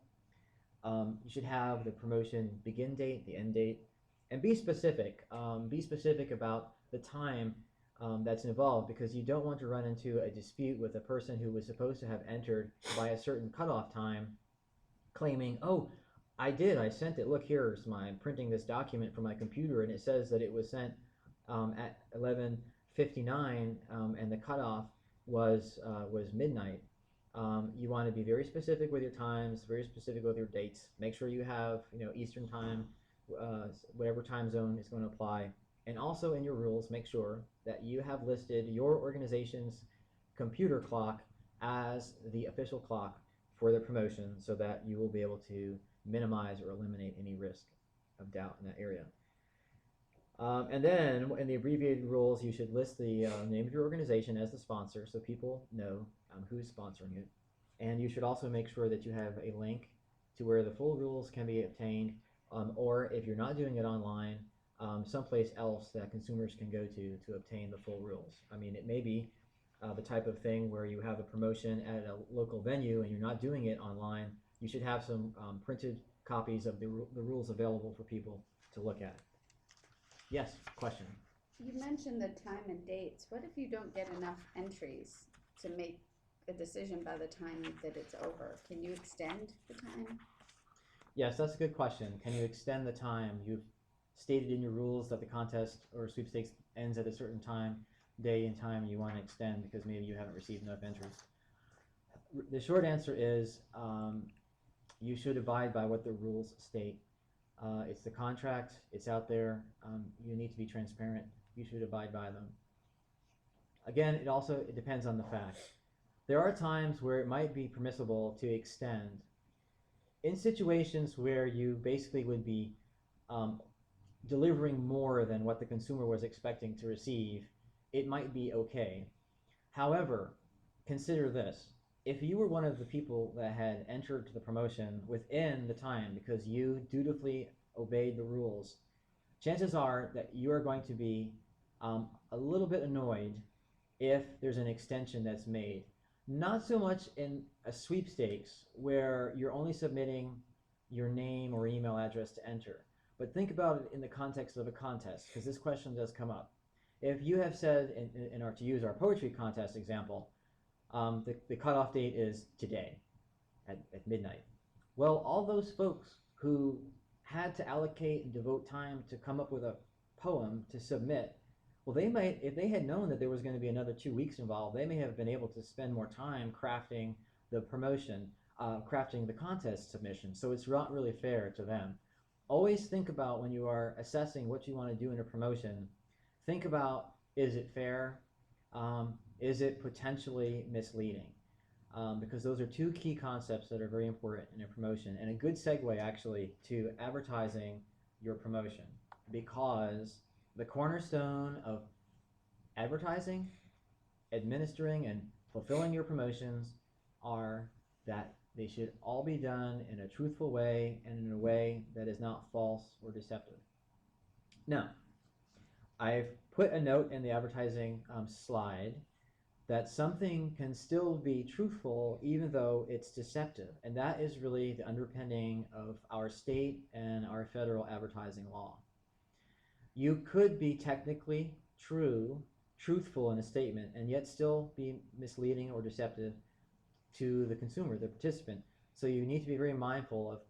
You should have the promotion begin date, the end date, and be specific. Be specific about the time that's involved, because you don't want to run into a dispute with a person who was supposed to have entered by a certain cutoff time, claiming, oh, I sent it. Look, I'm printing this document from my computer, and it says that it was sent at 11:59, and the cutoff was midnight. You want to be very specific with your times, very specific with your dates. Make sure you have Eastern time, whatever time zone is going to apply. And also in your rules, make sure that you have listed your organization's computer clock as the official clock for the promotion, so that you will be able to minimize or eliminate any risk of doubt in that area. And then in the abbreviated rules, you should list the name of your organization as the sponsor so people know who's sponsoring it. And you should also make sure that you have a link to where the full rules can be obtained, or if you're not doing it online, someplace else that consumers can go to obtain the full rules. I mean, it may be the type of thing where you have a promotion at a local venue and you're not doing it online. You should have some printed copies of the rules available for people to look at. Yes, question? You mentioned the time and dates. What if you don't get enough entries to make a decision by the time that it's over? Can you extend the time? Yes, that's a good question. Can you extend the time? You've stated in your rules that the contest or sweepstakes ends at a certain day and time, and you want to extend because maybe you haven't received enough entries. The short answer is you should abide by what the rules state. It's the contract, it's out there, you need to be transparent, you should abide by them. Again, it depends on the facts. There are times where it might be permissible to extend. In situations where you basically would be delivering more than what the consumer was expecting to receive, it might be okay. However, consider this. If you were one of the people that had entered the promotion within the time because you dutifully obeyed the rules, chances are that you are going to be a little bit annoyed if there's an extension that's made. Not so much in a sweepstakes where you're only submitting your name or email address to enter, but think about it in the context of a contest, because this question does come up. If you have said, to use our poetry contest example, the cutoff date is today, at midnight. Well, all those folks who had to allocate and devote time to come up with a poem to submit, well, they might, if they had known that there was going to be another 2 weeks involved, they may have been able to spend more time crafting the promotion, crafting the contest submission. So it's not really fair to them. Always think about, when you are assessing what you want to do in a promotion, think about, is it fair? Is it potentially misleading? Because those are two key concepts that are very important in a promotion, and a good segue actually to advertising your promotion, because the cornerstone of advertising, administering, and fulfilling your promotions are that they should all be done in a truthful way and in a way that is not false or deceptive. Now, I've put a note in the advertising slide that something can still be truthful even though it's deceptive. And that is really the underpinning of our state and our federal advertising law. You could be technically truthful in a statement, and yet still be misleading or deceptive to the consumer, the participant. So you need to be very mindful of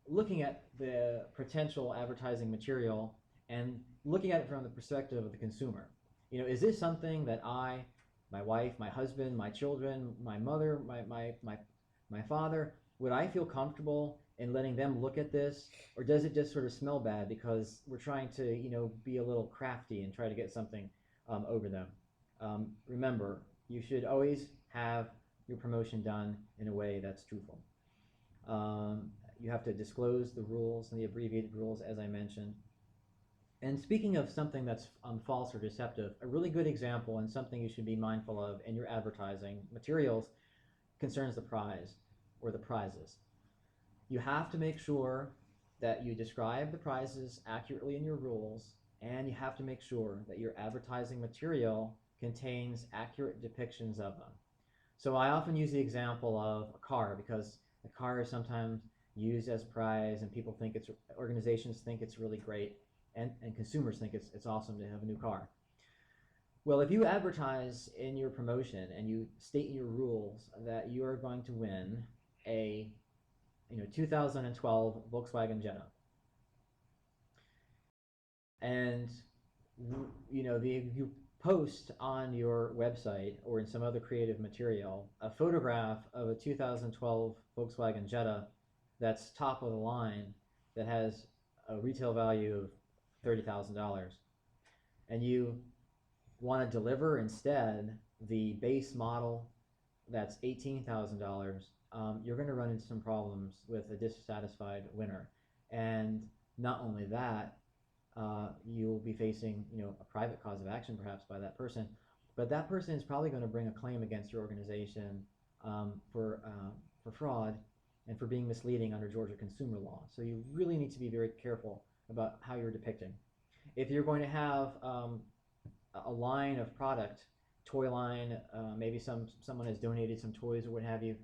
looking at the potential advertising material and looking at it from the perspective of the consumer. Is this something that my wife, my husband, my children, my mother, my father, would I feel comfortable in letting them look at this? Or does it just sort of smell bad because we're trying to, be a little crafty and try to get something over them? Remember, you should always have your promotion done in a way that's truthful. You have to disclose the rules and the abbreviated rules, as I mentioned. And speaking of something that's false or deceptive, a really good example and something you should be mindful of in your advertising materials concerns the prize or the prizes. You have to make sure that you describe the prizes accurately in your rules, and you have to make sure that your advertising material contains accurate depictions of them. So I often use the example of a car, because a car is sometimes used as prize, and organizations think it's really great. And consumers think it's awesome to have a new car. Well, if you advertise in your promotion and you state in your rules that you are going to win a 2012 Volkswagen Jetta, and you post on your website or in some other creative material a photograph of a 2012 Volkswagen Jetta that's top of the line, that has a retail value of $30,000, and you want to deliver instead the base model that's $18,000, you're going to run into some problems with a dissatisfied winner. And not only that, you'll be facing a private cause of action perhaps by that person, but that person is probably going to bring a claim against your organization for fraud and for being misleading under Georgia consumer law. So you really need to be very careful about how you're depicting. If you're going to have a line of product, toy line, maybe someone has donated some toys or what have you,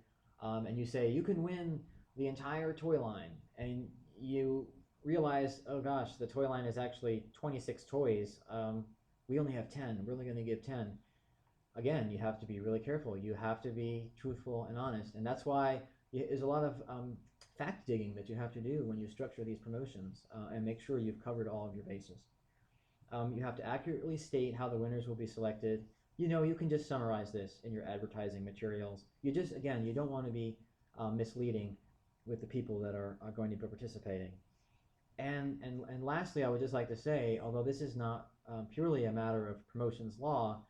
and you say you can win the entire toy line, and you realize, oh gosh, the toy line is actually 26 toys, we only have 10, we're only going to give 10. Again, you have to be really careful. You have to be truthful and honest, and that's why there's a lot of fact digging that you have to do when you structure these promotions, and make sure you've covered all of your bases. You have to accurately state how the winners will be selected. You can just summarize this in your advertising materials. You don't want to be misleading with the people that are going to be participating. And lastly, I would just like to say, although this is not purely a matter of promotions law,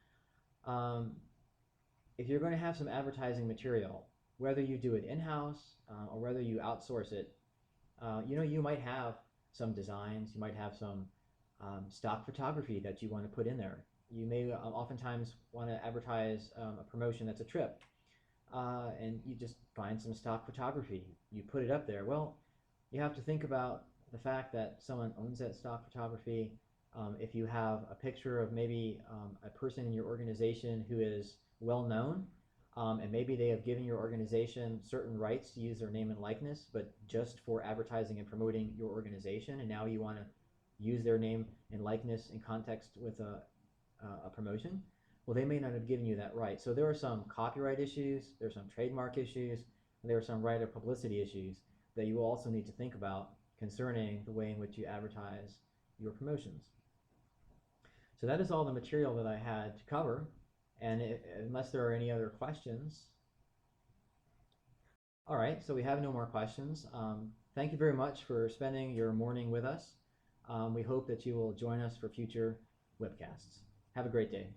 if you're going to have some advertising material, whether you do it in-house or whether you outsource it, you might have some designs, you might have some stock photography that you want to put in there. You may oftentimes want to advertise a promotion that's a trip, and you just find some stock photography, you put it up there. Well, you have to think about the fact that someone owns that stock photography. If you have a picture of maybe a person in your organization who is well known, and maybe they have given your organization certain rights to use their name and likeness, but just for advertising and promoting your organization, and now you want to use their name and likeness in context with a promotion, well, they may not have given you that right. So there are some copyright issues, there's some trademark issues, there are some write-up publicity issues that you will also need to think about concerning the way in which you advertise your promotions. So that is all the material that I had to cover, and unless there are any other questions. All right, so we have no more questions. Thank you very much for spending your morning with us. We hope that you will join us for future webcasts. Have a great day.